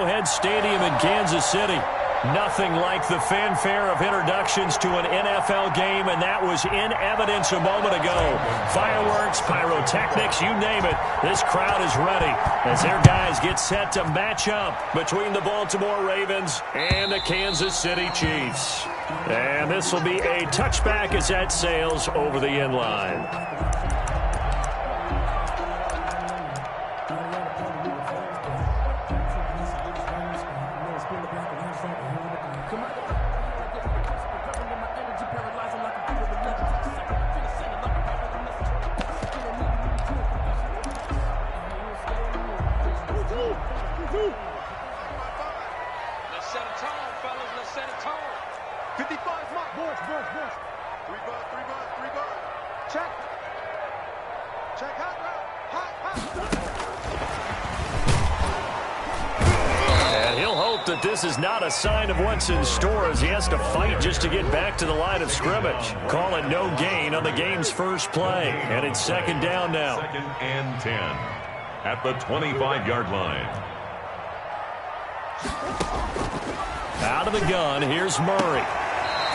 Arrowhead Stadium in Kansas City. Nothing like the fanfare of introductions to an NFL game, and that was in evidence a moment ago. Fireworks, pyrotechnics, you name it. This crowd is ready as their guys get set to match up between the Baltimore Ravens and the Kansas City Chiefs. And this will be a touchback as that sails over the end line. Let's set a tone, fellas. Let's set a tone. 55's mark. Boys. Three guard. Check. Hot route. And he'll hope that this is not a sign of what's in store as he has to fight just to get back to the line of scrimmage. Call it no gain on the game's first play. And it's second down now. 2nd and 10 at the 25-yard line. Out of the gun, here's Murray.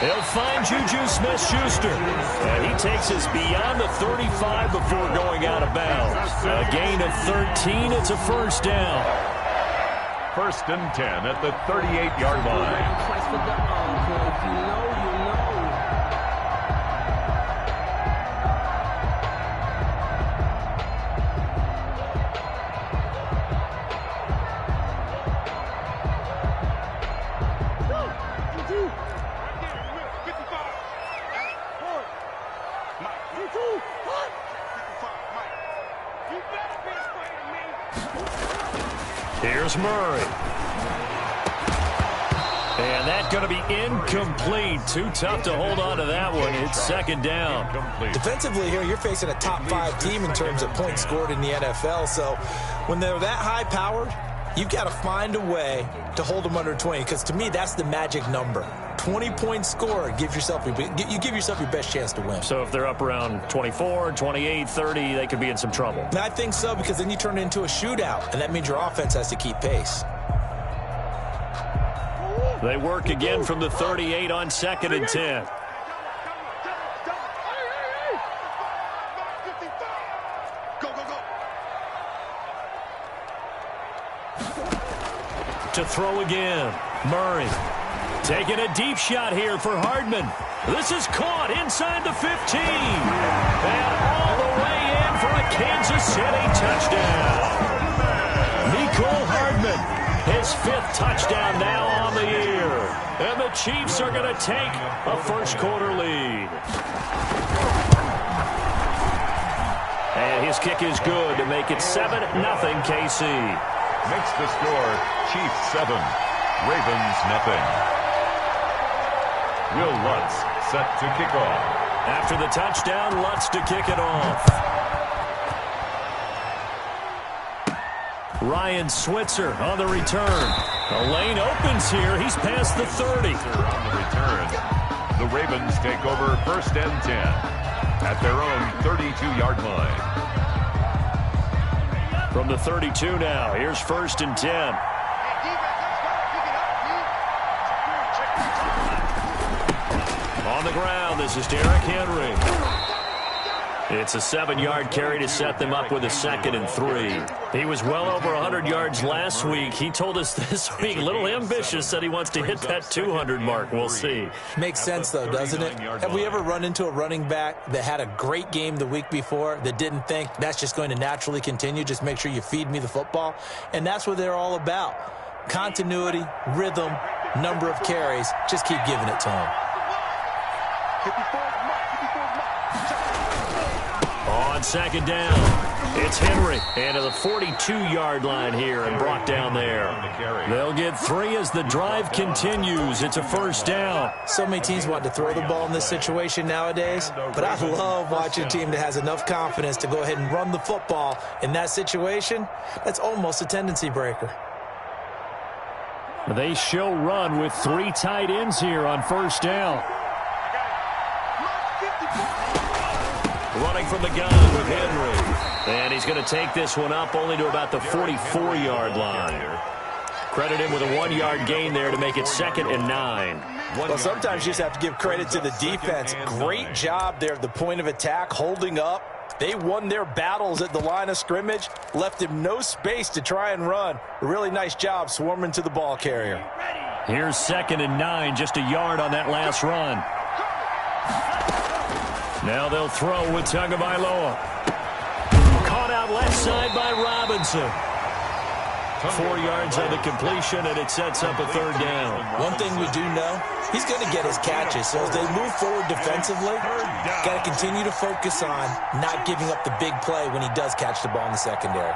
He'll find Juju Smith-Schuster. And he takes us beyond the 35 before going out of bounds. A gain of 13, it's a first down. 1st and 10 at the 38-yard line. Here's Murray. And that's going to be incomplete. Too tough to hold on to that one. It's second down. Defensively here, you're facing a top-5 team in terms of points scored in the NFL. So when they're that high-powered, you've got to find a way to hold them under 20. Because to me, that's the magic number. 20 points scored, you give yourself your best chance to win. So if they're up around 24, 28, 30, they could be in some trouble. And I think so, because then you turn it into a shootout, and that means your offense has to keep pace. They work again from the 38 on 2nd and 10. To throw again, Murray. Taking a deep shot here for Hardman. This is caught inside the 15. And all the way in for a Kansas City touchdown. Mecole Hardman, his 5th touchdown now on the year. And the Chiefs are going to take a first-quarter lead. And his kick is good to make it 7-0 KC. Makes the score Chiefs 7, Ravens nothing. Will Lutz set to kick off. After the touchdown, Lutz to kick it off. Ryan Switzer on the return. The lane opens here. He's past the 30. On the return, the Ravens take over 1st and 10 at their own 32-yard line. From the 32 now, here's 1st and 10. On the ground, this is Derrick Henry. It's a 7-yard carry to set them up with a 2nd and 3. He was well over 100 yards last week. He told us this week, a little ambitious, said he wants to hit that 200 mark. We'll see. Makes sense, though, doesn't it? Have we ever run into a running back that had a great game the week before that didn't think that's just going to naturally continue? Just make sure you feed me the football. And that's what they're all about. Continuity, rhythm, number of carries. Just keep giving it to him. On 2nd down, it's Henry. And to the 42-yard line here and brought down there. They'll get 3 as the drive continues. It's a first down. So many teams want to throw the ball in this situation nowadays, but I love watching a team that has enough confidence to go ahead and run the football in that situation. That's almost a tendency breaker. They show run with 3 tight ends here on first down. Running from the gun with Henry. And he's going to take this one up only to about the 44-yard line. Credit him with a 1-yard gain there to make it 2nd and 9. Well, sometimes you just have to give credit to the defense. Great job there at the point of attack, holding up. They won their battles at the line of scrimmage, left him no space to try and run. A really nice job swarming to the ball carrier. Here's 2nd and 9, just a yard on that last run. Now they'll throw with Tagovailoa. Caught out left side by Robinson. 4 yards on the completion, and it sets up a 3rd down. One thing we do know, he's going to get his catches. So as they move forward defensively, got to continue to focus on not giving up the big play when he does catch the ball in the secondary.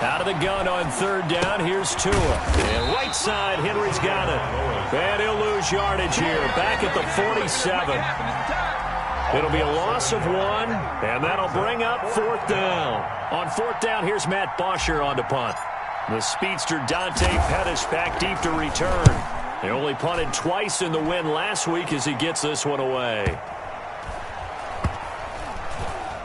Out of the gun on 3rd down. Here's Tua. And right side, Henry's got it. And he'll lose yardage here. Back at the 47. It'll be a loss of 1, and that'll bring up 4th down. On 4th down, here's Matt Bosher on to punt. The speedster Dante Pettis back deep to return. They only punted twice in the win last week as he gets this one away.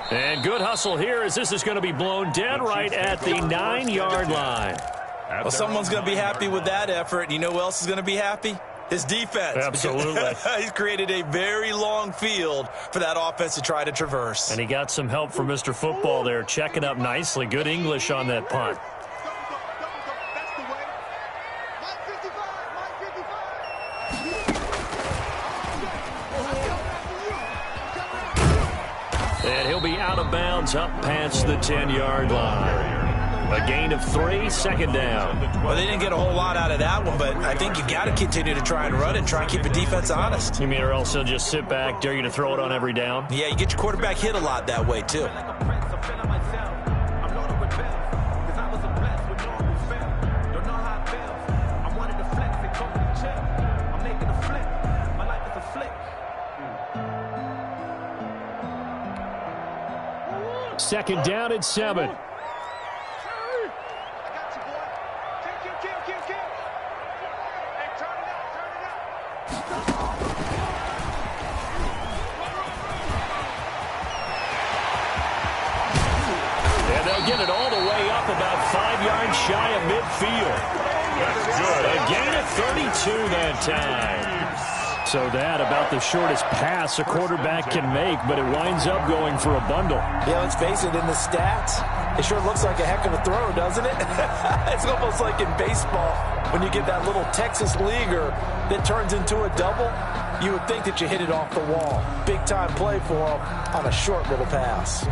And good hustle here as this is going to be blown dead right at the 9-yard line. Well, someone's going to be happy with that effort. And you know who else is going to be happy? His defense. Absolutely. He's created a very long field for that offense to try to traverse. And he got some help from Mr. Football there, checking up nicely. Good English on that punt. And he'll be out of bounds up past the 10-yard line. A gain of 3, 2nd down. Well, they didn't get a whole lot out of that one, but I think you got to continue to try and run and try and keep the defense honest. You mean or else they'll just sit back, dare you to throw it on every down? Yeah, you get your quarterback hit a lot that way, too. Second down at 7. And they'll get it all the way up about 5 yards shy of midfield. That's good. A gain of 32 that time. So that about the shortest pass a quarterback can make, but it winds up going for a bundle. Yeah, let's face it, in the stats, it sure looks like a heck of a throw, doesn't it? It's almost like in baseball, when you get that little Texas leaguer that turns into a double, you would think that you hit it off the wall. Big-time play for him on a short little pass.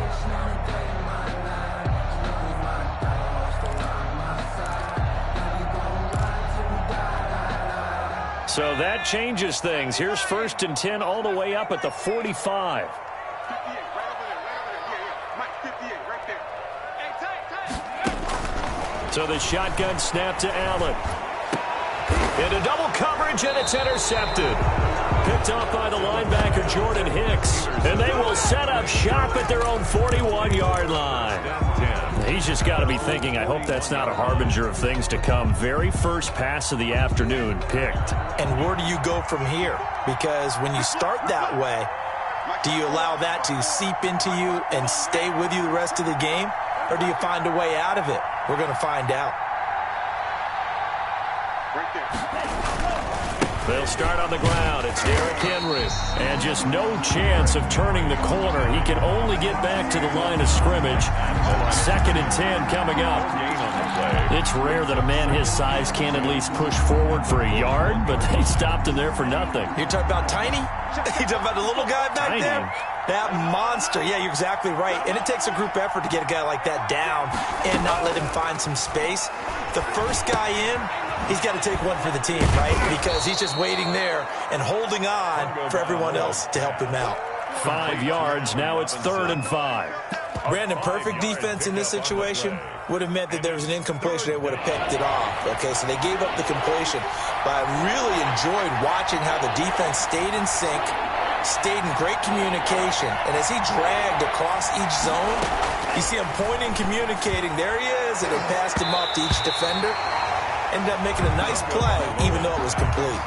So that changes things. Here's 1st and 10 all the way up at the 45. So the shotgun snap to Allen. Into double coverage, and it's intercepted. Picked off by the linebacker, Jordan Hicks. And they will set up shop at their own 41-yard line. He's just got to be thinking, I hope that's not a harbinger of things to come. Very first pass of the afternoon picked. And where do you go from here? Because when you start that way, do you allow that to seep into you and stay with you the rest of the game? Or do you find a way out of it? We're going to find out. They'll start on the ground. It's Derrick Henry. And just no chance of turning the corner. He can only get back to the line of scrimmage. 2nd and 10 coming up. It's rare that a man his size can't at least push forward for a yard, but they stopped him there for nothing. You're talking about Tiny? You're talking about the little guy back there? That monster. Yeah, you're exactly right. And it takes a group effort to get a guy like that down and not let him find some space. The first guy in, he's got to take one for the team, right? Because he's just waiting there and holding on for everyone else to help him out. 5 yards. Now it's 3rd and 5. Brandon, perfect defense in this situation would have meant that there was an incompletion. They would have picked it off. Okay, so they gave up the completion. But I really enjoyed watching how the defense stayed in sync, stayed in great communication. And as he dragged across each zone, you see him pointing, communicating. There he is. is, and they passed him off to each defender. Ended up making a nice play, even though it was complete.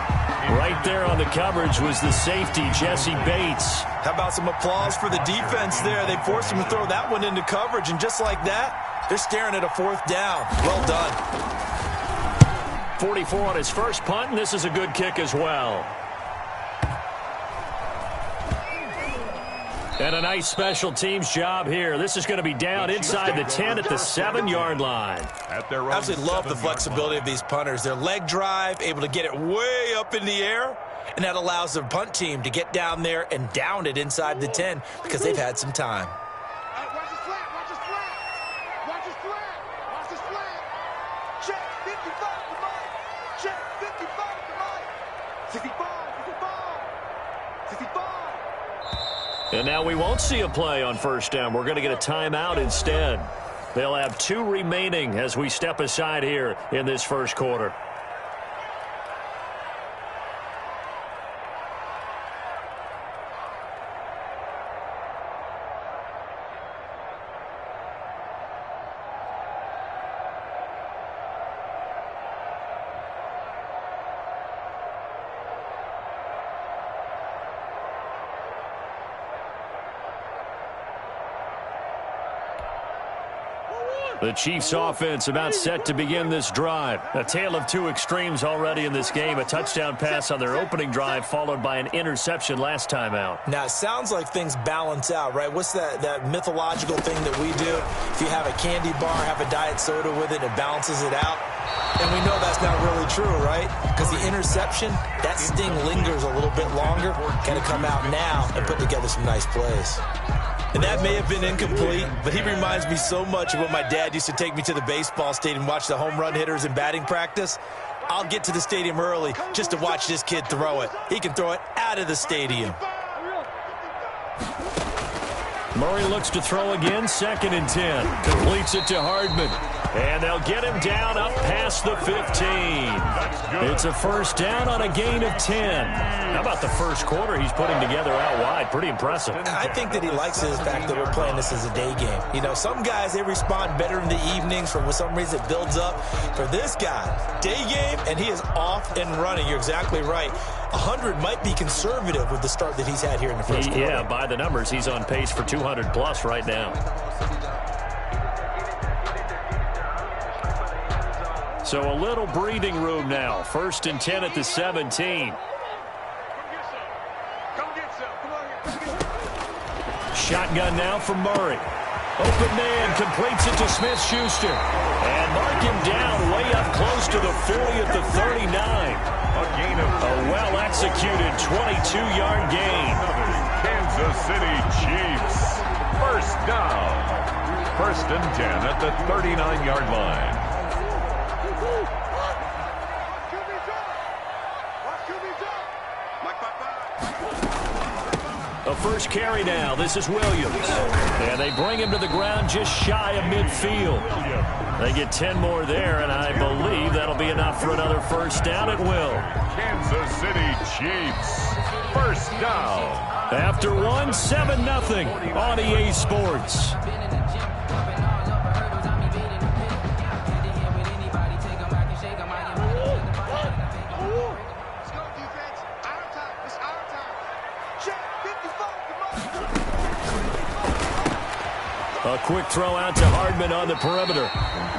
Right there on the coverage was the safety, Jesse Bates. How about some applause for the defense there? They forced him to throw that one into coverage, and just like that, they're staring at a 4th down. Well done. 44 on his first punt, and this is a good kick as well. And a nice special teams job here. This is going to be down inside the 10 at the 7-yard line. I absolutely love the flexibility of these punters. Their leg drive, able to get it way up in the air, and that allows the punt team to get down there and down it inside the 10 because they've had some time. Watch this flat, watch this flat. Watch this flat, watch this flat. Check 55 to Mike. Check 55 to Mike. 65, 65, 65. And now we won't see a play on first down. We're going to get a timeout instead. They'll have 2 remaining as we step aside here in this first quarter. The Chiefs offense about set to begin this drive. A tale of 2 extremes already in this game. A touchdown pass on their opening drive followed by an interception last time out. Now, it sounds like things balance out, right? What's that mythological thing that we do? If you have a candy bar, have a diet soda with it, it balances it out. And we know that's not really true, right? Because the interception, that sting lingers a little bit longer. Got to come out now and put together some nice plays. And that may have been incomplete, but he reminds me so much of when my dad used to take me to the baseball stadium and watch the home run hitters in batting practice. I'll get to the stadium early just to watch this kid throw it. He can throw it out of the stadium. Murray looks to throw again, 2nd and 10. Completes it to Hardman. And they'll get him down up past the 15. It's a first down on a gain of 10. How about the first quarter he's putting together out wide? Pretty impressive. I think that he likes the fact that we're playing this as a day game. You know, some guys, they respond better in the evenings. For some reason, it builds up. For this guy, day game, and he is off and running. You're exactly right. 100 might be conservative with the start that he's had here in the first quarter. Yeah, by the numbers, he's on pace for 200-plus right now. So a little breathing room now. 1st and 10 at the 17. Shotgun now from Murray. Open man, completes it to Smith-Schuster. And mark him down way up close to the 40 at the 39. A well-executed 22-yard gain. Kansas City Chiefs. First down. 1st and 10 at the 39-yard line. A first carry now. This is Williams. And they bring him to the ground just shy of midfield. They get 10 more there, and I believe that'll be enough for another first down. It will. Kansas City Chiefs. First down. After 7-0 on EA Sports. A quick throw out to Hardman on the perimeter.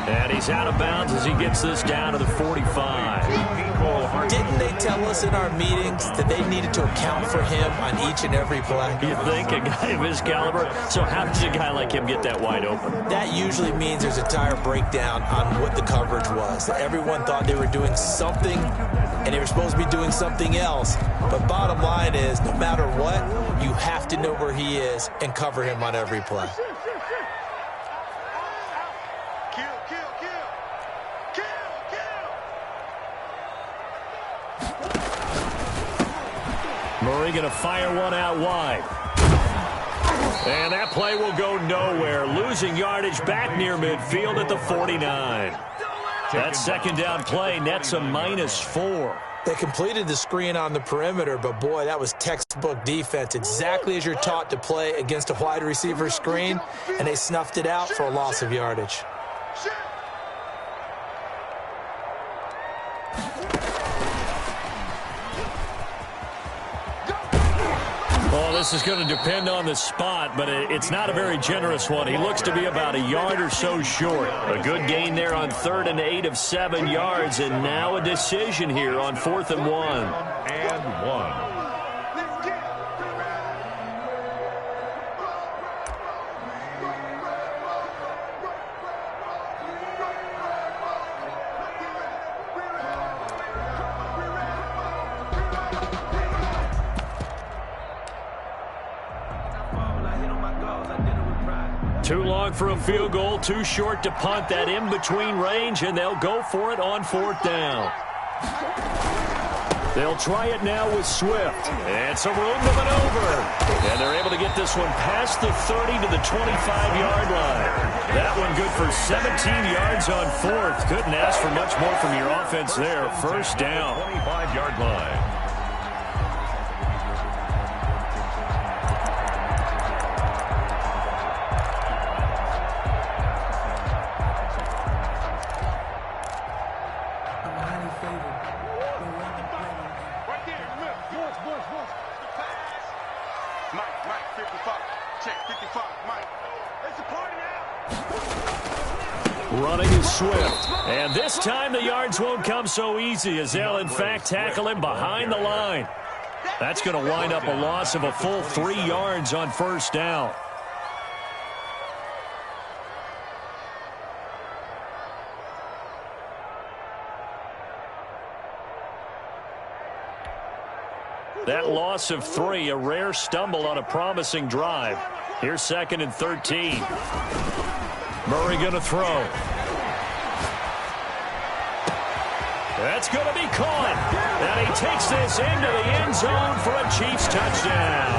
And he's out of bounds as he gets this down to the 45. Didn't they tell us in our meetings that they needed to account for him on each and every play? You think a guy of his caliber? So how does a guy like him get that wide open? That usually means there's a tire breakdown on what the coverage was. That everyone thought they were doing something, and they were supposed to be doing something else. But bottom line is, no matter what, you have to know where he is and cover him on every play. Murray going to fire one out wide. And that play will go nowhere. Losing yardage back near midfield at the 49. That second down play nets a -4. They completed the screen on the perimeter, but boy, that was textbook defense. Exactly as you're taught to play against a wide receiver screen, and they snuffed it out for a loss of yardage. Well, this is going to depend on the spot, but it's not a very generous one. He looks to be about a yard or so short. A good gain there on 3rd and 8 of 7 yards, and now a decision here on 4th and 1. And 1. Too long for a field goal, too short to punt. That in-between range, and they'll go for it on 4th down. They'll try it now with Swift. And some room to maneuver. And they're able to get this one past the 30 to the 25-yard line. That one good for 17 yards on 4th. Couldn't ask for much more from your offense there. 1st down. 25-yard line. Running is Swift. And this time the yards won't come so easy as they'll, in fact, tackle him behind the line. That's going to wind up a loss of a full 3 yards on 1st down. That loss of 3, a rare stumble on a promising drive. Here's 2nd and 13. Murray going to throw. That's going to be caught. And he takes this into the end zone for a Chiefs touchdown.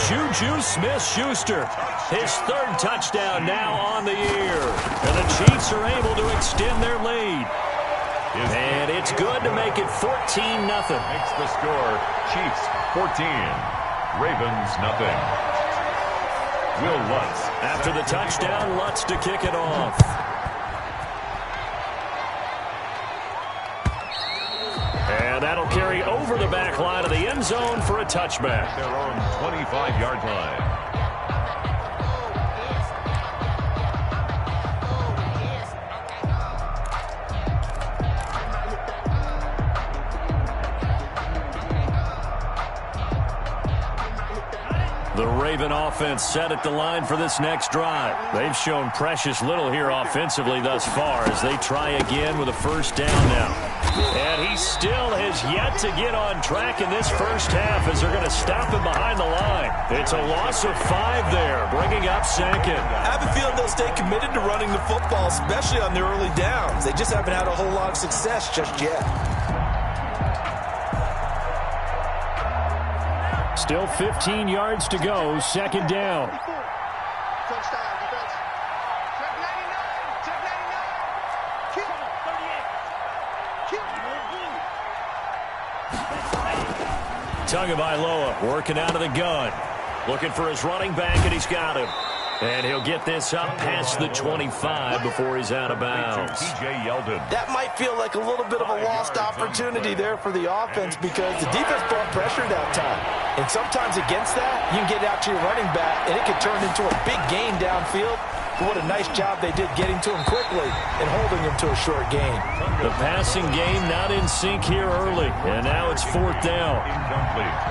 Juju Smith-Schuster, his 3rd touchdown now on the year. And the Chiefs are able to extend their lead. And it's good to make it 14-0. Makes the score Chiefs 14, Ravens nothing. Will Lutz. After the touchdown, Lutz to kick it off. And that'll carry over the back line of the end zone for a touchback. Their own 25-yard line. The Raven offense set at the line for this next drive. They've shown precious little here offensively thus far as they try again with a 1st down now. And he still has yet to get on track in this 1st half as they're going to stop him behind the line. It's a loss of 5 there, bringing up 2nd. I have a feeling they'll stay committed to running the football, especially on their early downs. They just haven't had a whole lot of success just yet. Still 15 yards to go, 2nd down. Touchdown, defense. Check 99. Check 99. Keep 38. Keep. Tagovailoa working out of the gun. Looking for his running back, and he's got him. And he'll get this up past the 25 before he's out of bounds. TJ Yeldon. That might feel like a little bit of a lost opportunity there for the offense because the defense brought pressure that time. And sometimes against that, you can get out to your running back, and it can turn into a big gain downfield. But what a nice job they did getting to him quickly and holding him to a short gain. The passing game not in sync here early, and now it's 4th down.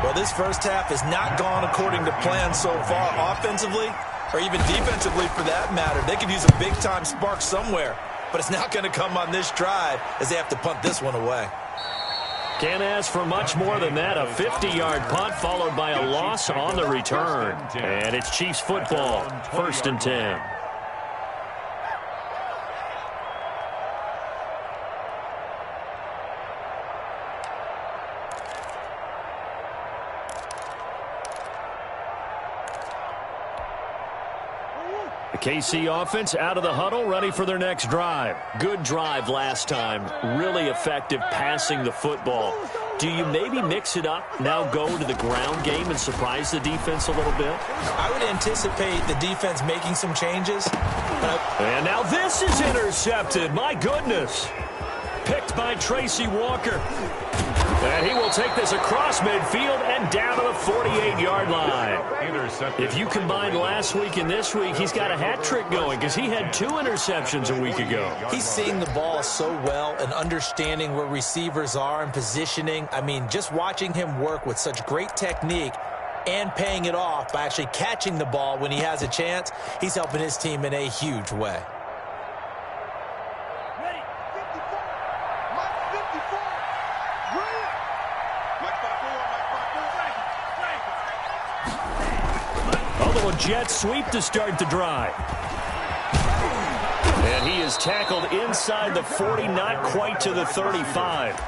Well, this 1st half has not gone according to plan so far offensively, or even defensively for that matter. They could use a big-time spark somewhere, but it's not going to come on this drive as they have to punt this one away. Can't ask for much more than that. A 50-yard punt followed by a loss on the return. And it's Chiefs football, 1st and 10. The KC offense out of the huddle, ready for their next drive. Good drive last time. Really effective passing the football. Do you maybe mix it up, now go to the ground game and surprise the defense a little bit? I would anticipate the defense making some changes. And now this is intercepted. My goodness. Picked by Tracy Walker. And he will take this across midfield and down to the 48-yard line. If you combine last week and this week, he's got a hat trick going because he had 2 interceptions a week ago. He's seeing the ball so well and understanding where receivers are and positioning. I mean, just watching him work with such great technique and paying it off by actually catching the ball when he has a chance, he's helping his team in a huge way. Jet sweep to start the drive. And he is tackled inside the 40, not quite to the 35.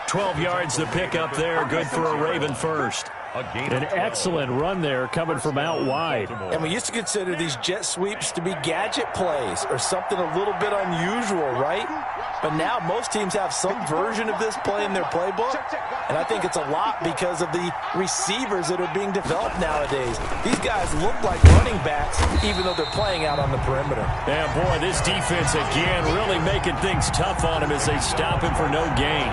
12 yards to pick up there, good for a Raven first. An excellent run there coming from out wide. And we used to consider these jet sweeps to be gadget plays or something a little bit unusual, right? But now most teams have some version of this play in their playbook, and I think it's a lot because of the receivers that are being developed nowadays. These guys look like running backs, even though they're playing out on the perimeter. Yeah, boy, this defense again really making things tough on him as they stop him for no gain.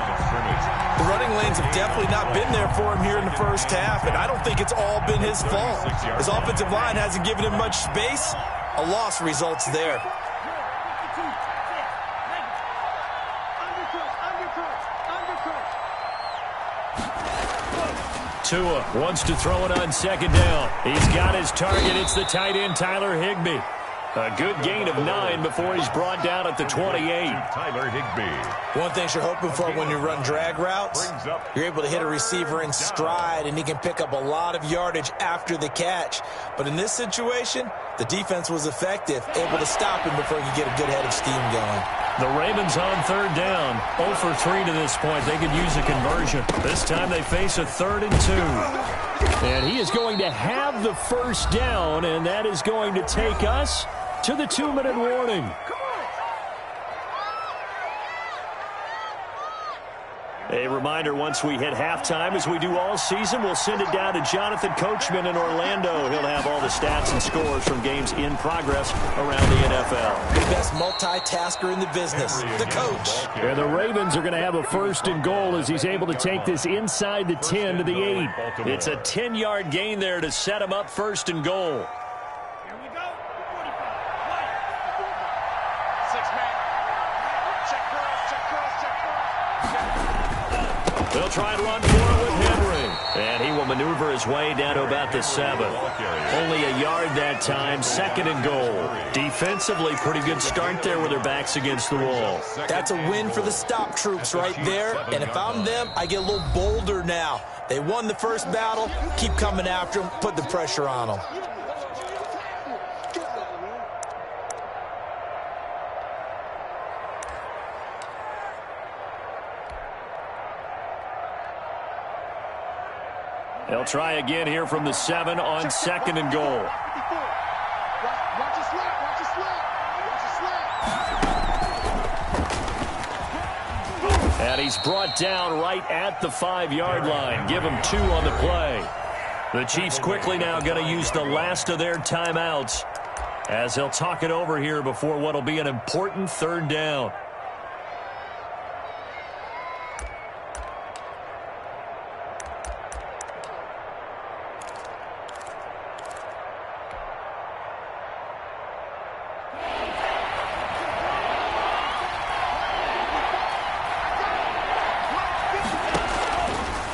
The running lanes have definitely not been there for him here in the first half, and I don't think it's all been his fault. His offensive line hasn't given him much space. A loss results there. Tua wants to throw it on second down. He's got his target. It's the tight end, Tyler Higbee. A good gain of 9 before he's brought down at the 28. Tyler Higbee. One thing you're hoping for when you run drag routes, you're able to hit a receiver in stride, and he can pick up a lot of yardage after the catch. But in this situation, the defense was effective, able to stop him before he could get a good head of steam going. The Ravens on third down. 0 for 3 to this point. They could use a conversion. This time they face a 3rd and 2. And he is going to have the first down, and that is going to take us to the 2-minute warning. A reminder, once we hit halftime, as we do all season, we'll send it down to Jonathan Coachman in Orlando. He'll have all the stats and scores from games in progress around the NFL. The best multitasker in the business, the coach. And the Ravens are going to have a 1st and goal as he's able to take this inside the 10 to the 8. It's a 10-yard gain there to set him up 1st and goal. They'll try and run for it with Henry. And he will maneuver his way down to about the 7. Only a yard that time, 2nd and goal. Defensively, pretty good start there with their backs against the wall. That's a win for the stop troops right there. And if I'm them, I get a little bolder now. They won the first battle. Keep coming after them. Put the pressure on them. They'll try again here from the 7 on 2nd and goal. Watch it slap, watch it slap, watch it slap. And he's brought down right at the 5-yard line. Give him 2 on the play. The Chiefs quickly now going to use the last of their timeouts as they'll talk it over here before what will be an important 3rd down.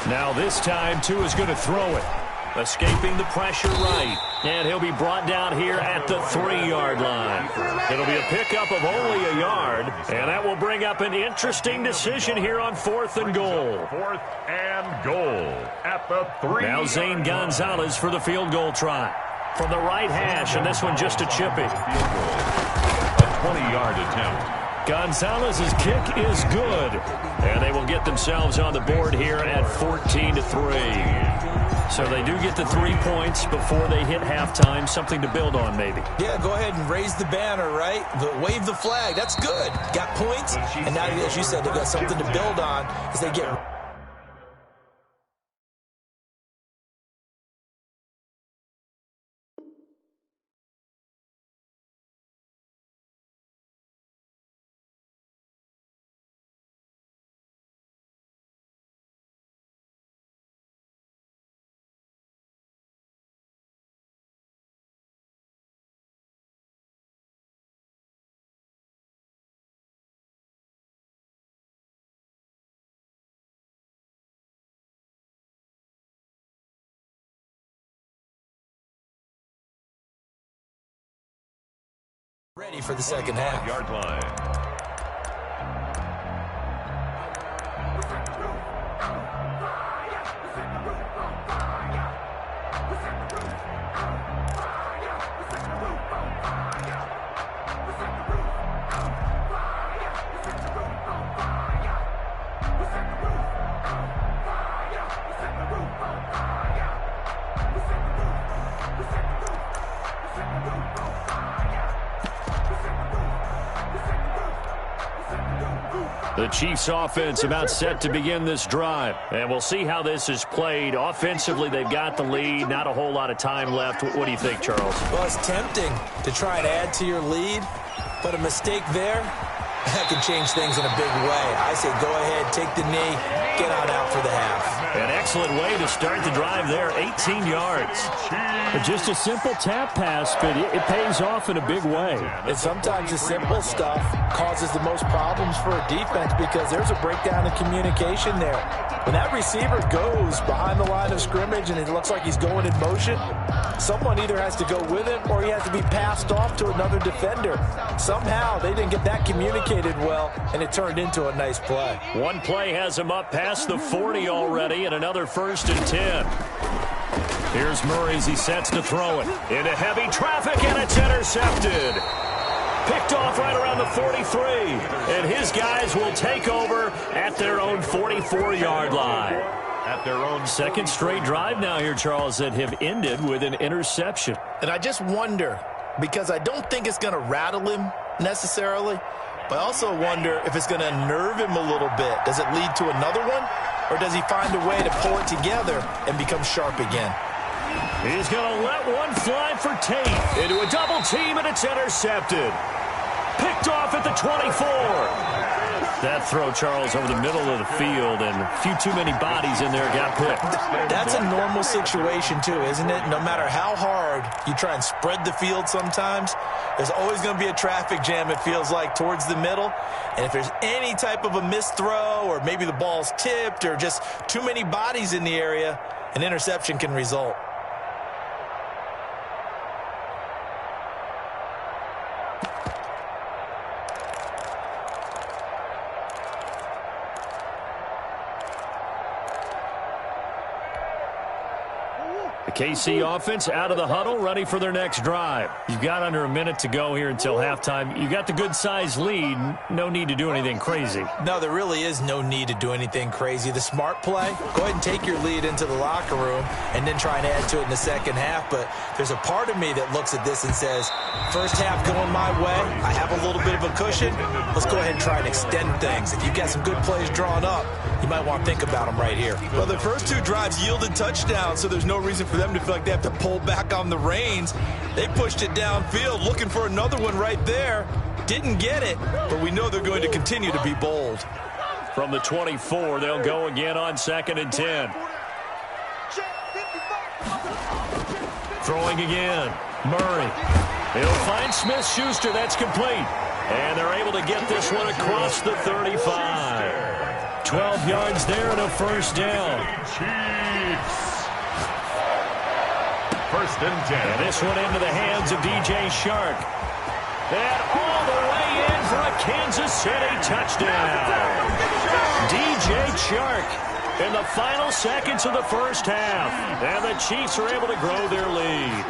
Now this time, Tua's going to throw it. Escaping the pressure right. And he'll be brought down here at the 3-yard line. It'll be a pickup of only a yard. And that will bring up an interesting decision here on 4th and goal. 4th and goal at the 3. Now Zane Gonzalez for the field goal try. From the right hash, and this one just a chippy. A 20-yard attempt. Gonzalez's kick is good. And they will get themselves on the board here at 14-3. So they do get the 3 points before they hit halftime. Something to build on, maybe. Yeah, go ahead and raise the banner, right? Wave the flag. That's good. Got points. And now, as you said, they've got something to build on as they get ready for the second half. Yard line. The Chiefs offense about set to begin this drive. And we'll see how this is played. Offensively, they've got the lead. Not a whole lot of time left. What do you think, Charles? Well, it's tempting to try and add to your lead, but a mistake there, that can change things in a big way. I say go ahead, take the knee, get on out for the half. An excellent way to start the drive there, 18 yards. Just a simple tap pass, but it pays off in a big way. And sometimes the simple stuff causes the most problems for a defense because there's a breakdown in communication there. When that receiver goes behind the line of scrimmage and it looks like he's going in motion, someone either has to go with him or he has to be passed off to another defender. Somehow they didn't get that communicated well, and it turned into a nice play. One play has him up past the 40 already, and another 1st and 10. Here's Murray as he sets to throw it. Into heavy traffic, and it's intercepted. Picked off right around the 43. And his guys will take over at their own 44-yard line. At their own second straight drive now here, Charles, that have ended with an interception. And I just wonder, because I don't think it's going to rattle him necessarily, but I also wonder if it's going to unnerve him a little bit. Does it lead to another one? Or does he find a way to pull it together and become sharp again? He's going to let one fly for Tate. Into a double team, and it's intercepted. Picked off at the 24. That throw, Charles, over the middle of the field, and a few too many bodies in there got picked. That's a normal situation, too, isn't it? No matter how hard you try and spread the field sometimes, there's always going to be a traffic jam, it feels like, towards the middle. And if there's any type of a missed throw, or maybe the ball's tipped, or just too many bodies in the area, an interception can result. KC offense out of the huddle, ready for their next drive. You've got under a minute to go here until halftime. You got the good-sized lead. No need to do anything crazy. No, there really is no need to do anything crazy. The smart play, go ahead and take your lead into the locker room and then try and add to it in the second half. But there's a part of me that looks at this and says, first half going my way, I have a little bit of a cushion. Let's go ahead and try and extend things. If you've got some good plays drawn up, you might want to think about them right here. Well, the first two drives yielded touchdowns, so there's no reason for them to feel like they have to pull back on the reins. They pushed it downfield, looking for another one right there. Didn't get it, but we know they're going to continue to be bold. From the 24, they'll go again on 2nd and 10. Throwing again. Murray. He'll find Smith-Schuster. That's complete. And they're able to get this one across the 35. 12 yards there and a first down. Chiefs. 1st and 10. And this one into the hands of DJ Shark. And all the way in for a Kansas City touchdown. DJ Shark in the final seconds of the first half. And the Chiefs are able to grow their lead.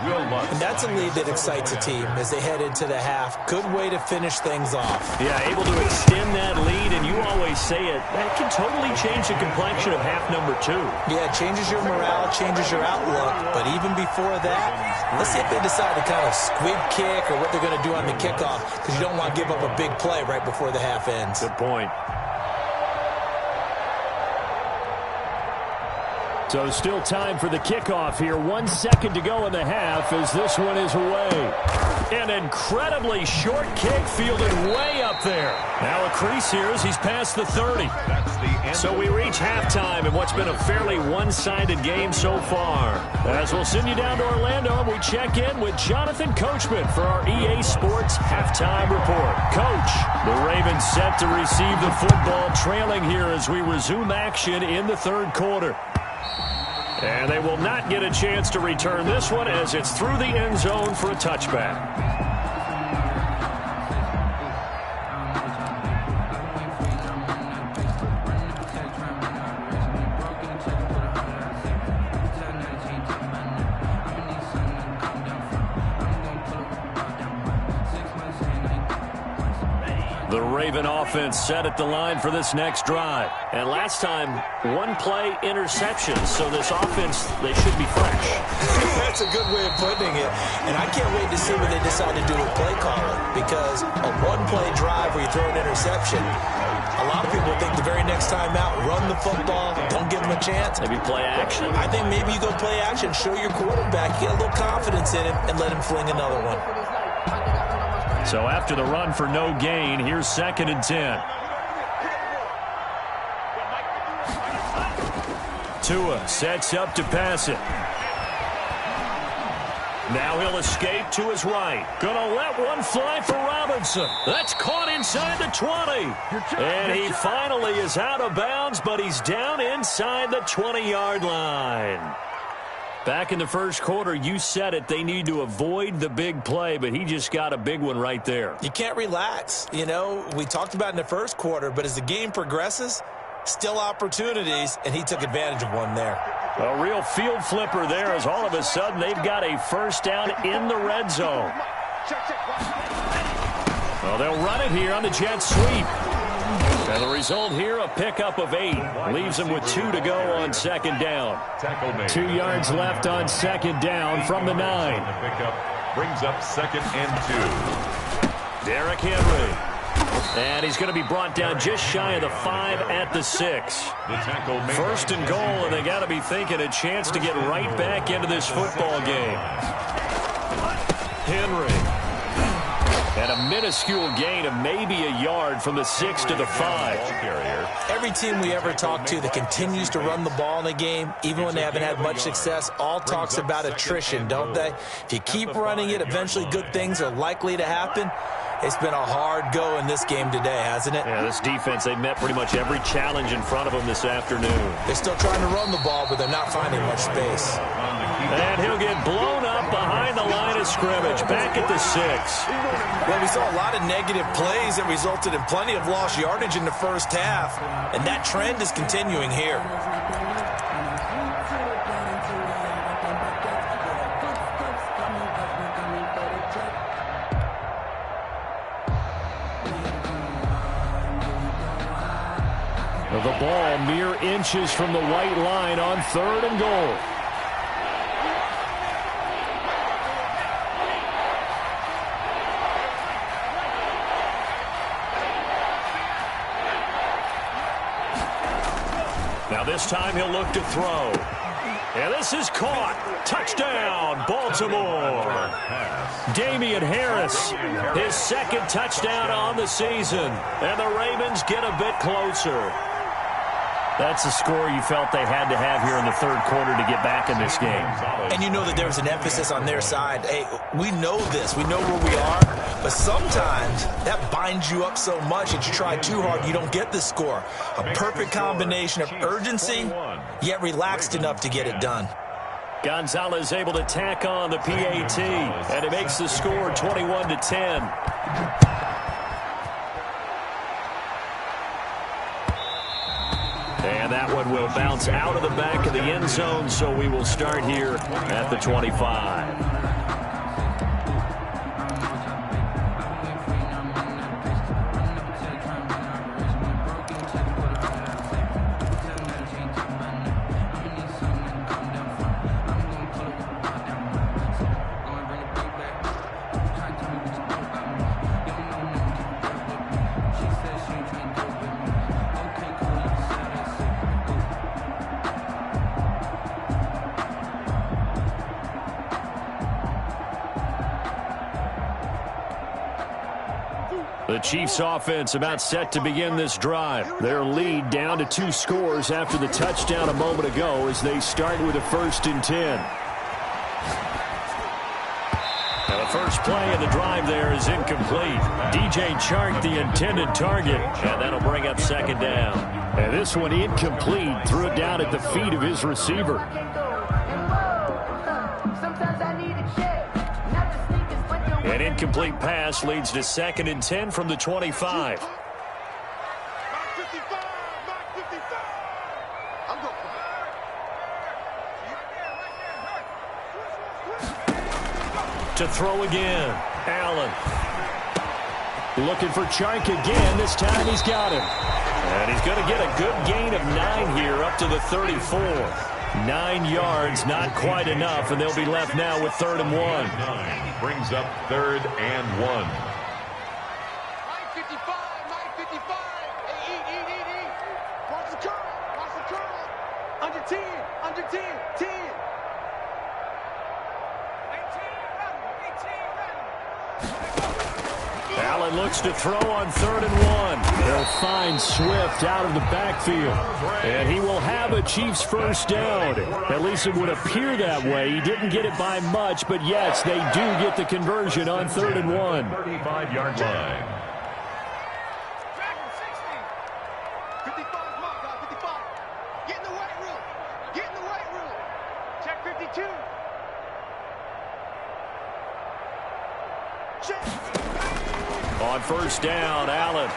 And that's a lead that excites a team as they head into the half. Good way to finish things off. Yeah, able to extend that lead, and you always say it, that can totally change the complexion of half number 2. Yeah, it changes your morale, changes your outlook. But even before that, let's see if they decide to kind of squib kick or what they're going to do on the kickoff, because you don't want to give up a big play right before the half ends. Good point. So still time for the kickoff here. 1 second to go in the half as this one is away. An incredibly short kick fielded way up there. Now a crease here as he's past the 30. So we reach halftime in what's been a fairly one-sided game so far. As we'll send you down to Orlando, we check in with Jonathan Coachman for our EA Sports Halftime Report. Coach, the Ravens set to receive the football, trailing here as we resume action in the 3rd quarter. And they will not get a chance to return this one as it's through the end zone for a touchback. Raven offense set at the line for this next drive. And last time, one-play interception. So this offense, they should be fresh. That's a good way of putting it. And I can't wait to see what they decide to do with play calling. Because a one-play drive where you throw an interception, a lot of people think the very next time out, run the football, don't give them a chance. Maybe play action. I think maybe you go play action, show your quarterback, get a little confidence in him, and let him fling another one. So after the run for no gain, here's 2nd and 10. Tua sets up to pass it. Now he'll escape to his right. Gonna let one fly for Robinson. That's caught inside the 20. And he finally is out of bounds, but he's down inside the 20-yard line. Back in the first quarter, you said it, they need to avoid the big play, but he just got a big one right there. You can't relax. You know, we talked about in the first quarter, but as the game progresses, still opportunities, and he took advantage of one there. A real field flipper there as all of a sudden they've got a first down in the red zone. Well, they'll run it here on the jet sweep. And the result here, a pickup of 8. Leaves them with 2 to go on 2nd down. 2 yards left on 2nd down from the 9. Brings up 2nd and 2. Derrick Henry. And he's going to be brought down just shy of the 5 at the 6. First and goal, and they got to be thinking a chance to get right back into this football game. Henry. And a minuscule gain of maybe a yard from the 6 to the 5. Every team we ever talk to that continues to run the ball in a game, even when they haven't had much success, all talks about attrition, don't they? If you keep running it, eventually good things are likely to happen. It's been a hard go in this game today, hasn't it? Yeah, this defense, they've met pretty much every challenge in front of them this afternoon. They're still trying to run the ball, but they're not finding much space. And he'll get blown up behind the line of scrimmage, back at the 6. Well, we saw a lot of negative plays that resulted in plenty of lost yardage in the first half, and that trend is continuing here. The ball mere inches from the white line on 3rd and goal. Now this time he'll look to throw. And this is caught. Touchdown, Baltimore. Damian Harris, his 2nd touchdown on the season. And the Ravens get a bit closer. That's a score you felt they had to have here in the 3rd quarter to get back in this game. And you know that there was an emphasis on their side. Hey, we know this. We know where we are. But sometimes that binds you up so much that you try too hard, you don't get the score. A perfect combination of urgency, yet relaxed enough to get it done. Gonzalez able to tack on the PAT, and it makes the score 21-10. And that one will bounce out of the back of the end zone, so we will start here at the 25. The Chiefs offense about set to begin this drive. Their lead down to 2 scores after the touchdown a moment ago as they start with a 1st and 10. Now the first play of the drive there is incomplete. DJ Chark the intended target, and that'll bring up 2nd down. And this one incomplete, threw it down at the feet of his receiver. An incomplete pass leads to 2nd and 10 from the 25. To throw again, Allen. Looking for Chark again. This time he's got him. And he's going to get a good gain of 9 here up to the 34. 9 yards, not quite enough, and they'll be left now with 3rd and 1. Brings up 3rd and 1. 9:55. Eat. Watch the curl. Under 10. 10. 18, Allen looks to throw on 3rd and 1. They'll find Swift out of the backfield. And he will have a Chiefs first down. At least it would appear that way. He didn't get it by much, but yes, they do get the conversion on 3rd and 1. 35-yard line. 55, mark, 55. Get in the weight room. Check 52. Check. On first down, Allen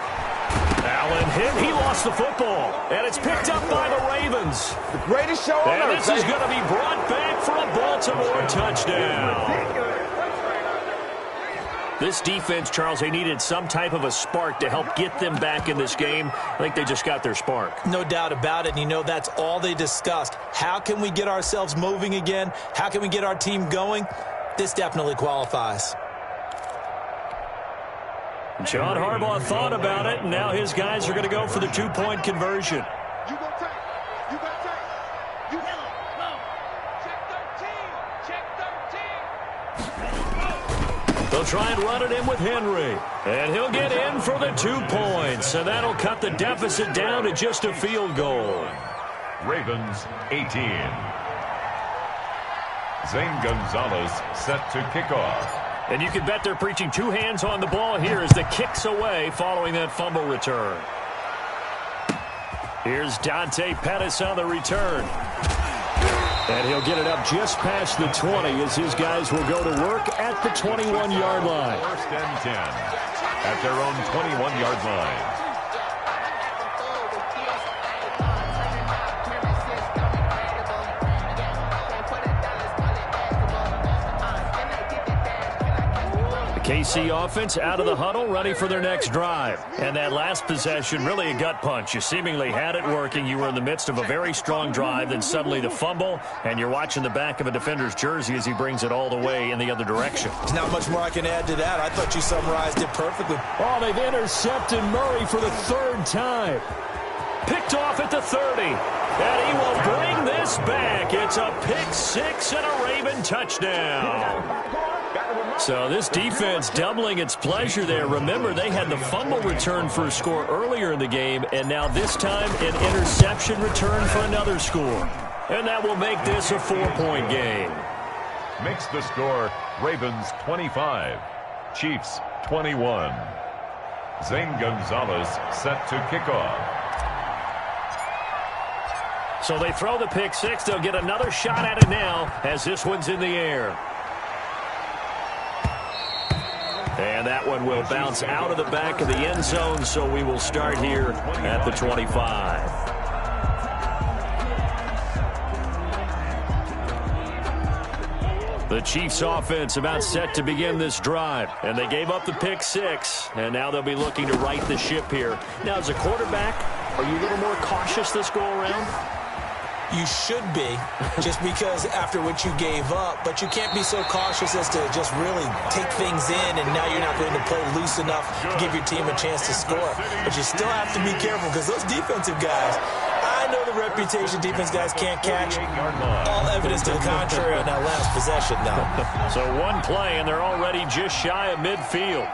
hit. He lost the football. And it's picked up by the Ravens. The greatest show on and earth. This is going to be brought back for a Baltimore touchdown. This defense, Charles, they needed some type of a spark to help get them back in this game. I think they just got their spark. No doubt about it. And, you know, that's all they discussed. How can we get ourselves moving again? How can we get our team going? This definitely qualifies. John Harbaugh thought about it, and now his guys are going to go for the 2-point conversion. You go take. You check 13. They'll try and run it in with Henry. And he'll get in for the 2 points. And that'll cut the deficit down to just a field goal. Ravens 18. Zane Gonzalez set to kick off. And you can bet they're preaching 2 hands on the ball here as the kick's away following that fumble return. Here's Dante Pettis on the return. And he'll get it up just past the 20 as his guys will go to work at the 21-yard line. 1st and 10 at their own 21-yard line. KC offense out of the huddle, ready for their next drive. And that last possession, really a gut punch. You seemingly had it working. You were in the midst of a very strong drive, then suddenly the fumble, and you're watching the back of a defender's jersey as he brings it all the way in the other direction. There's not much more I can add to that. I thought you summarized it perfectly. Oh, they've intercepted Murray for the 3rd time. Picked off at the 30. And he will bring this back. It's a pick 6 and a Raven touchdown. So this defense doubling its pleasure there. Remember, they had the fumble return for a score earlier in the game, and now this time an interception return for another score. And that will make this a 4-point game. Makes the score Ravens 25, Chiefs 21. Zane Gonzalez set to kick off. So they throw the pick 6. They'll get another shot at it now as this one's in the air. And that one will bounce out of the back of the end zone, so we will start here at the 25. The Chiefs offense about set to begin this drive, and they gave up the pick 6, and now they'll be looking to right the ship here. Now, as a quarterback, are you a little more cautious this go around? You should be, just because after what you gave up, but you can't be so cautious as to just really take things in, and now you're not going to play loose enough to give your team a chance to score. But you still have to be careful because those defensive guys, I know the reputation defense guys can't catch. All evidence to the contrary on that last possession now. So one play, and they're already just shy of midfield.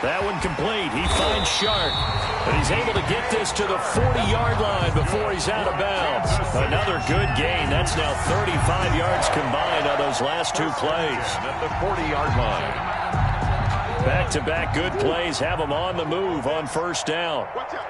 That one complete. He finds Sharp. But he's able to get this to the 40-yard line before he's out of bounds. Another good gain. That's now 35 yards combined on those last 2 plays. At the 40-yard line. Back-to-back good plays have him on the move on first down. Watch out.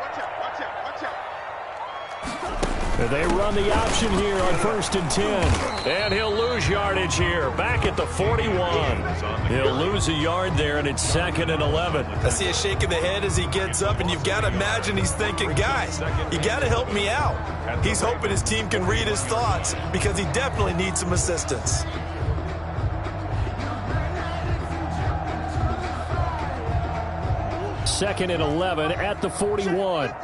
They run the option here on 1st and 10. And he'll lose yardage here. Back at the 41. He'll lose a yard there, and it's 2nd and 11. I see a shake of the head as he gets up, and you've got to imagine he's thinking, guys, you got to help me out. He's hoping his team can read his thoughts because he definitely needs some assistance. Second and 11 at the 41.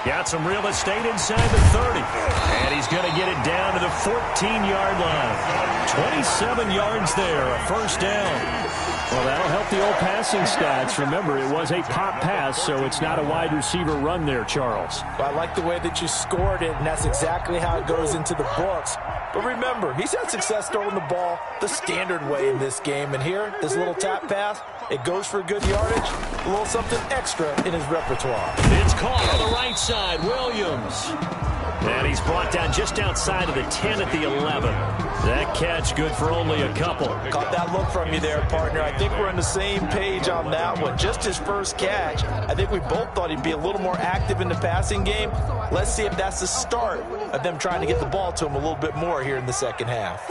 Got some real estate inside the 30. And he's going to get it down to the 14-yard line. 27 yards there, a first down. Well, that'll help the old passing stats. Remember, it was a pop pass, so it's not a wide receiver run there, Charles. Well, I like the way that you scored it, and that's exactly how it goes into the books. But remember, he's had success throwing the ball the standard way in this game. And here, this little tap pass, it goes for good yardage, a little something extra in his repertoire. It's caught on the right side, Williams. And he's brought down just outside of the 10 at the 11. That catch good for only a couple. Caught that look from you there, partner. I think we're on the same page on that one. Just his first catch. I think we both thought he'd be a little more active in the passing game. Let's see if that's the start of them trying to get the ball to him a little bit more here in the second half.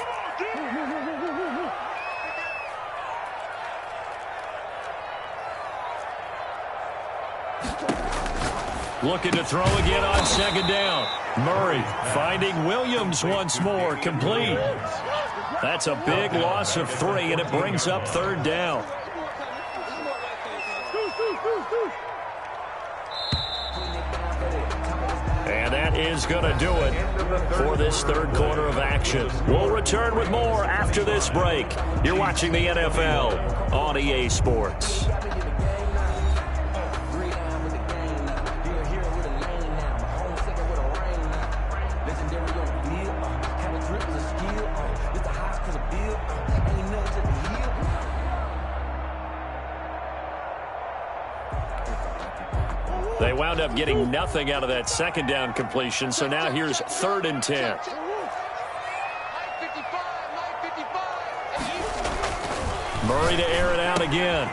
Looking to throw again on second down. Murray finding Williams once more, complete. That's a big loss of 3, and it brings up 3rd down. And that is going to do it for this 3rd quarter of action. We'll return with more after this break. You're watching the NFL on EA Sports. They wound up getting nothing out of that second down completion, so now here's 3rd and 10. Murray to air it out again.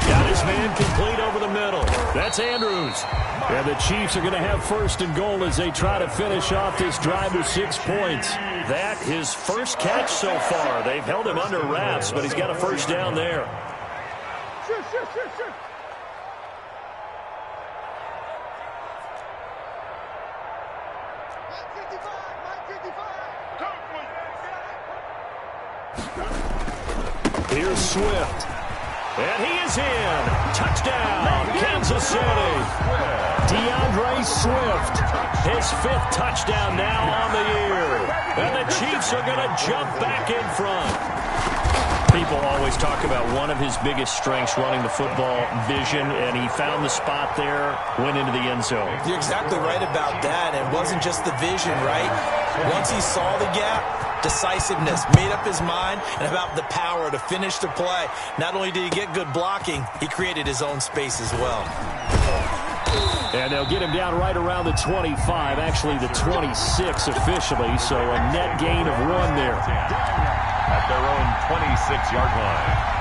Got his man complete over the middle. That's Andrews. And the Chiefs are going to have 1st and goal as they try to finish off this drive with 6 points. That his first catch so far. They've held him under wraps, but he's got a first down there. Sure. Here's Swift. And he is in. Touchdown, Kansas City. DeAndre Swift. His 5th touchdown now on the year. And the Chiefs are going to jump back in front. People always talk about one of his biggest strengths, running the football, vision, and he found the spot there, went into the end zone. You're exactly right about that. It wasn't just the vision, right? Once he saw the gap, decisiveness, made up his mind, and about the power to finish the play. Not only did he get good blocking, he created his own space as well. And they'll get him down right around the 25, actually the 26 officially, so a net gain of 1 there. At their own 26-yard line.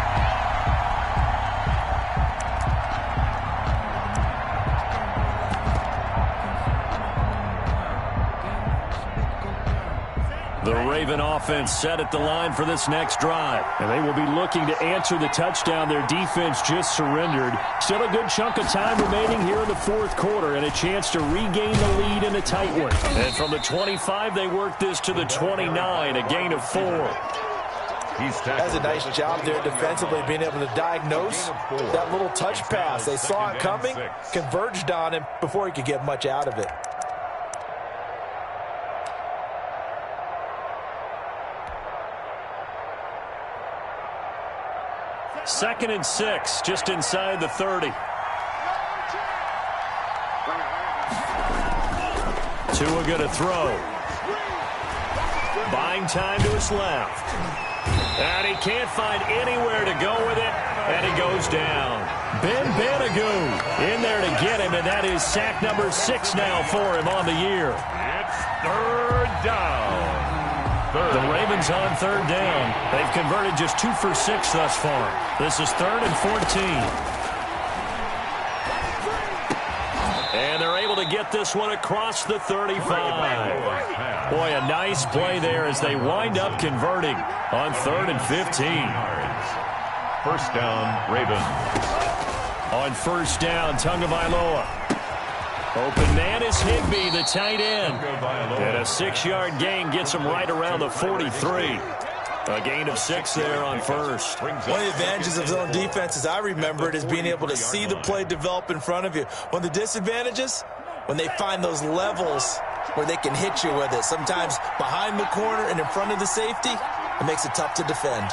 The Raven offense set at the line for this next drive. And they will be looking to answer the touchdown their defense just surrendered. Still a good chunk of time remaining here in the 4th quarter and a chance to regain the lead in a tight one. And from the 25, they work this to the 29, a gain of 4. That's a nice job there defensively, being able to diagnose that little touch pass. They saw it coming, converged on him before he could get much out of it. Second and 6, just inside the 30. Tua going to throw. Buying time to his left. And he can't find anywhere to go with it, and he goes down. Ben Banagoo in there to get him, and that is sack number 6 now for him on the year. It's 3rd down. third. The Ravens on third down. They've converted just 2 for 6 thus far. This is 3rd and 14. And they're able to get this one across the 35. Boy, a nice play there as they wind up converting on 3rd and 15. First down, Ravens. On first down, Tagovailoa. Open man is Higbee, the tight end. And a 6-yard gain gets him right around the 43. A gain of 6 there on first. One of the advantages of zone defense, as I remember it, is being able to see the play develop in front of you. One of the disadvantages, when they find those levels where they can hit you with it, sometimes behind the corner and in front of the safety, it makes it tough to defend.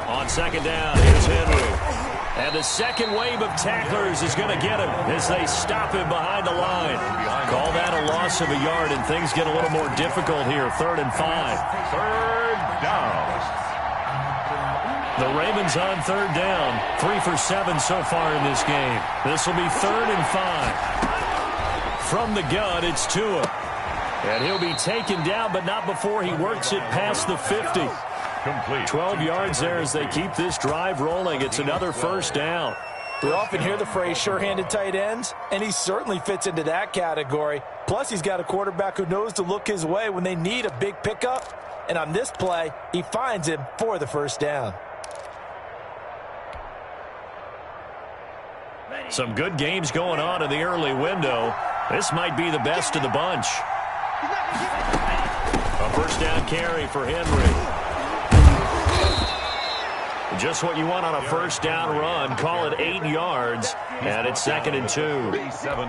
On second down, here's Henry. And the second wave of tacklers is going to get him as they stop him behind the line. Call that a loss of a yard, and things get a little more difficult here. 3rd and 5. Third down. The Ravens on third down. 3 for 7 so far in this game. This will be 3rd and 5. From the gun, it's Tua. And he'll be taken down, but not before he works it past the 50. Complete. 12 yards there as they keep this drive rolling. It's another first down. We often hear the phrase sure-handed tight ends, and he certainly fits into that category. Plus, he's got a quarterback who knows to look his way when they need a big pickup. And on this play, he finds him for the first down. Some good games going on in the early window. This might be the best of the bunch. A first down carry for Henry. Just what you want on a first down run. Call it 8 yards, and it's 2nd and 2.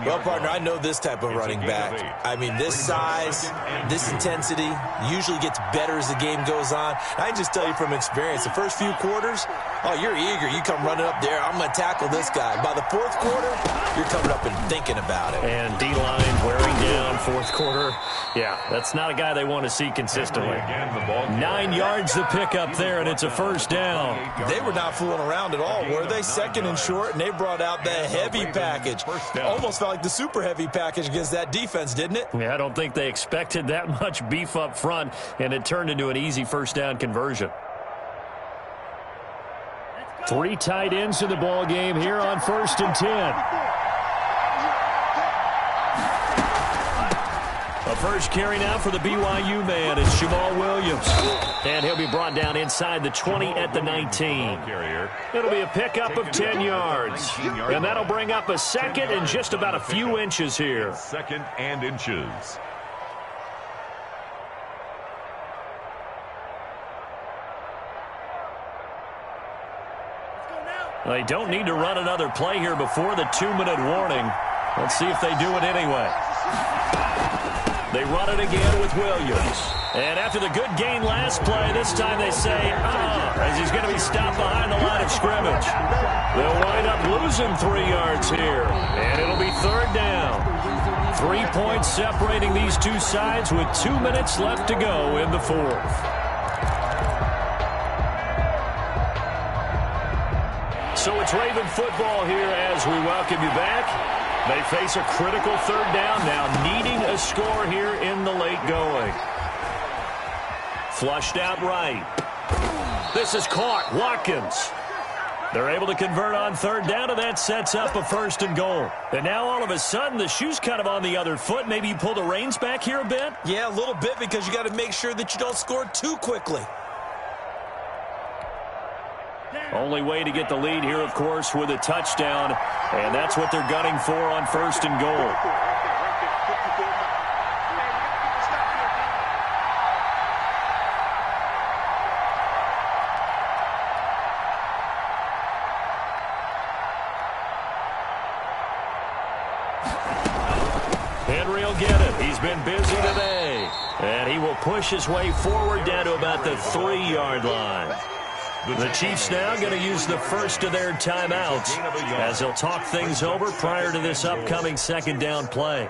Well, partner, I know this type of running back. I mean, this size, this intensity usually gets better as the game goes on. I can just tell you from experience, the first few quarters, oh, you're eager. You come running up there, I'm going to tackle this guy. By the 4th quarter, you're coming up and thinking about it. And D-line wearing down 4th quarter. Yeah, that's not a guy they want to see consistently. 9 yards to pick up there, and it's a first down. They were not fooling around at all, were they? 2nd and short, and they brought out the heavy package. Almost felt like the super heavy package against that defense, didn't it? Yeah, I don't think they expected that much beef up front, and it turned into an easy first down conversion. 3 tight ends in the ball game here on 1st and 10. A first carry now for the BYU man. It's Jamal Williams. And he'll be brought down inside the 20 at the 19. It'll be a pickup of 10 yards. And that'll bring up a 2nd and just about a few inches here. 2nd and inches. They don't need to run another play here before the 2-minute warning. Let's see if they do it anyway. They run it again with Williams. And after the good gain last play, this time they say, as he's going to be stopped behind the line of scrimmage. They'll wind up losing 3 yards here. And it'll be 3rd down. 3 points separating these two sides with 2 minutes left to go in the 4th. So it's Raven football here as we welcome you back. They face a critical 3rd down now, needing a score here in the late going. Flushed out right. This is caught. Watkins. They're able to convert on 3rd down, and that sets up a 1st and goal. And now all of a sudden, the shoe's kind of on the other foot. Maybe you pull the reins back here a bit? Yeah, a little bit, because you got to make sure that you don't score too quickly. Only way to get the lead here, of course, with a touchdown. And that's what they're gunning for on 1st and goal. Henry will get it. He's been busy today. And he will push his way forward down to about the 3-yard line. The Chiefs now going to use the first of their timeouts as they'll talk things over prior to this upcoming 2nd down play.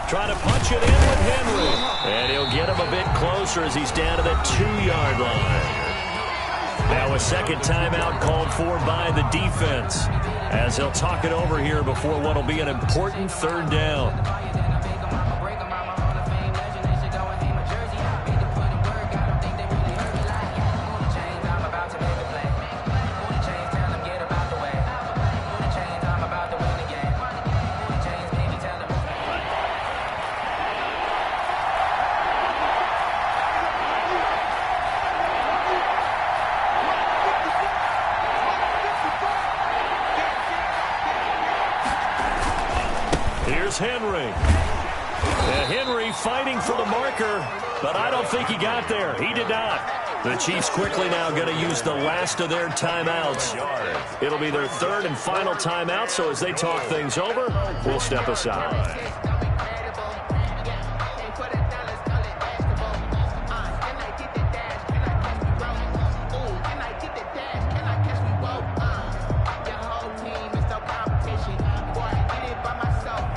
Trying to punch it in with Henry. And he'll get him a bit closer as he's down to the 2-yard line. Now a second timeout called for by the defense, as he'll talk it over here before what will be an important third down. Henry. Henry fighting for the marker, but I don't think he got there. He did not. The Chiefs quickly now going to use the last of their timeouts. It'll be their third and final timeout, so as they talk things over, we'll step aside.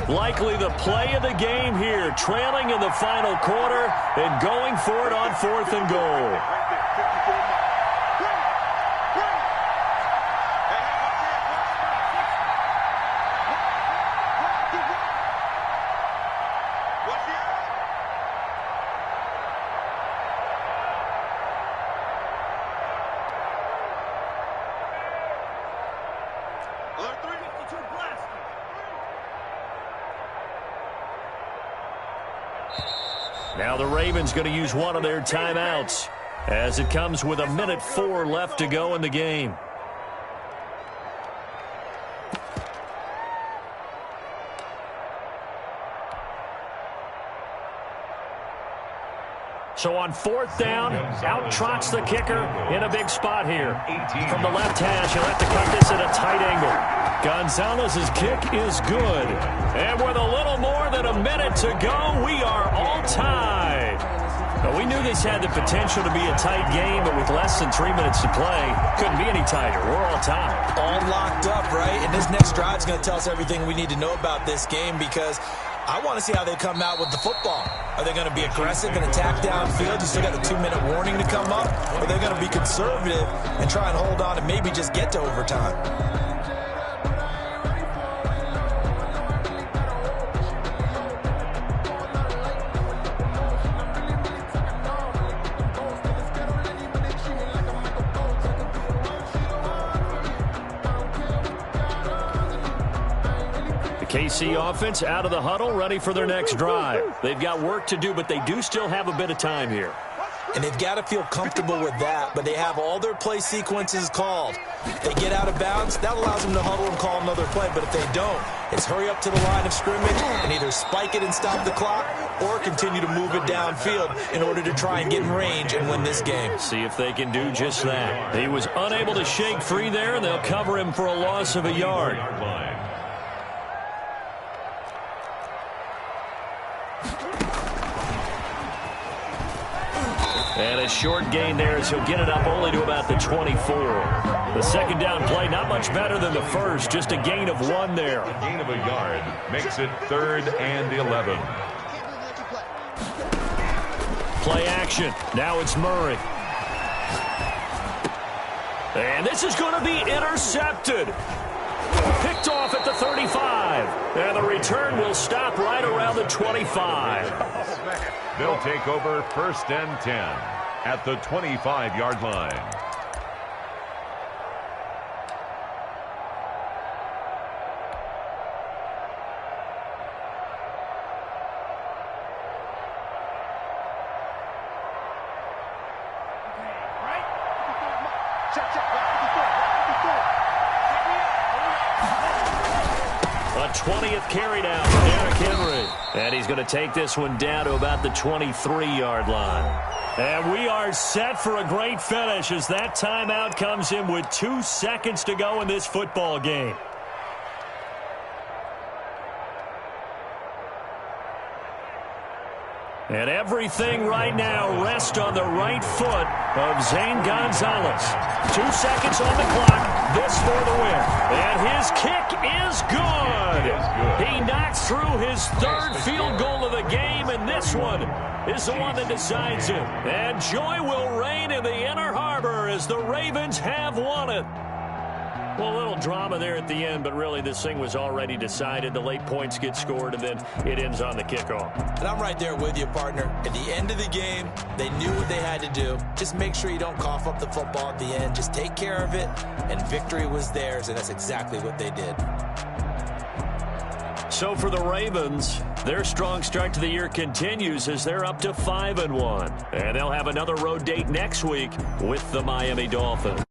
Likely the play of the game here, trailing in the final quarter and going for it on 4th and goal. Now the Ravens going to use one of their timeouts as it comes with 1:04 left to go in the game. So on 4th down, out trots the kicker in a big spot here. From the left hash, he'll have to cut this at a tight angle. Gonzalez's kick is good. And with a little more than a minute to go, we are all tied. Now, we knew this had the potential to be a tight game, but with less than 3 minutes to play, couldn't be any tighter. We're all tied. All locked up, right? And this next drive is going to tell us everything we need to know about this game, because I want to see how they come out with the football. Are they going to be aggressive and attack downfield? You still got a 2-minute warning to come up? Or are they going to be conservative and try and hold on and maybe just get to overtime? KC offense out of the huddle, ready for their next drive. They've got work to do, but they do still have a bit of time here. And they've got to feel comfortable with that, but they have all their play sequences called. They get out of bounds, that allows them to huddle and call another play, but if they don't, it's hurry up to the line of scrimmage and either spike it and stop the clock or continue to move it downfield in order to try and get in range and win this game. See if they can do just that. He was unable to shake free there, and they'll cover him for a loss of a yard. And a short gain there as he'll get it up only to about the 24. The second down play, not much better than the first, just a gain of 1 there. A gain of a yard makes it 3rd and 11. Play action. Now it's Murray. And this is going to be intercepted. Picked off at the 35. And the return will stop right around the 25. They'll take over 1st and 10 at the 25-yard line. A 20th carry down for Derrick Henry. And he's going to take this one down to about the 23-yard line. And we are set for a great finish as that timeout comes in with 2 seconds to go in this football game. And everything right now rests on the right foot of Zane Gonzalez. 2 seconds on the clock. This for the win. And his kick is good. He knocks through his third field goal of the game, and this one is the one that decides it. And joy will reign in the Inner Harbor as the Ravens have won it. Well, a little drama there at the end, but really this thing was already decided. The late points get scored, and then it ends on the kickoff. And I'm right there with you, partner. At the end of the game, they knew what they had to do. Just make sure you don't cough up the football at the end. Just take care of it, and victory was theirs, and that's exactly what they did. So for the Ravens, their strong start to the year continues as they're up to 5-1. And they'll have another road date next week with the Miami Dolphins.